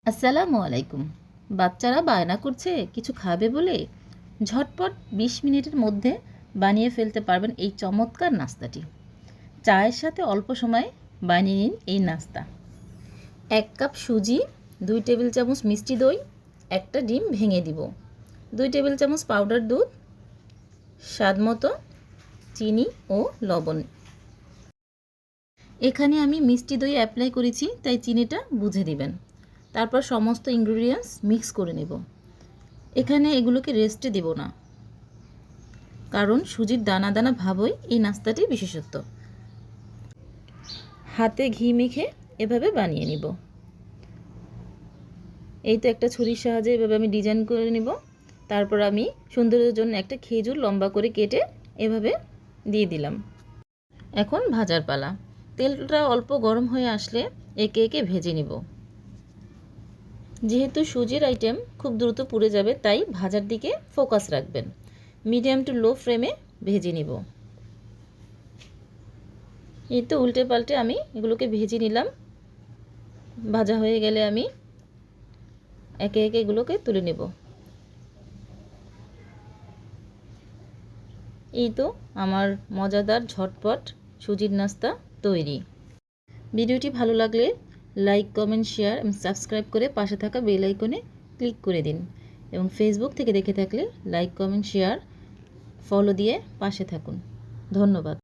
আসসালামু আলাইকুম। বাচ্চারা বায়না করছে কিছু খাবে বলে ঝটপট ২০ মিনিটের মধ্যে বানিয়ে ফেলতে পারবেন এই চমৎকার নাস্তাটি। চায়ের সাথে অল্প সময়ে বানিয়ে নিন এই নাস্তা। ১ কাপ সুজি, ২ টেবিল চামচ মিষ্টি দই, একটা ডিম ভেঙে দিব, ২ টেবিল চামচ পাউডার দুধ, স্বাদমতো চিনি ও লবণ। এখানে আমি মিষ্টি দই অ্যাপ্লাই করেছি, তাই চিনিটা বুঝে দিবেন। তারপর সমস্ত ইনগ্রিডিয়েন্টস মিক্স করে নেব। এখানে এগুলোকে রেস্টে দেব না, কারণ সুজির দানা দানা ভাবই এই নাস্তাটি বিশেষত্ব। হাতে ঘি মেখে এভাবে বানিয়ে নিব। এই তো একটা ছুরির সাহায্যে এভাবে আমি ডিজাইন করে নিব। তারপর আমি সৌন্দর্যের জন্য একটা খেজুর লম্বা করে কেটে এভাবে দিয়ে দিলাম। এখন ভাজার পালা। তেলটা অল্প গরম হয়ে আসলে একে একে ভেজে নিব। যেহেতু সুজির আইটেম খুব দ্রুত পুড়ে যাবে, তাই ভাজার দিকে ফোকাস রাখবেন। মিডিয়াম টু লো ফ্লেমে ভেজে নিব। এই তো উল্টে পাল্টে আমি এগুলোকে ভেজে নিলাম। ভাজা হয়ে গেলে আমি একে একে এগুলোকে তুলে নেব। এই তো আমার মজাদার ঝটপট সুজির নাস্তা তৈরি। ভিডিওটি ভালো লাগলে লাইক, কমেন্ট, শেয়ার এবং সাবস্ক্রাইব করে পাশে থাকা বেল আইকনে ক্লিক করে দিন। এবং ফেসবুক থেকে দেখে থাকলে লাইক, কমেন্ট, শেয়ার, ফলো দিয়ে পাশে থাকুন। ধন্যবাদ।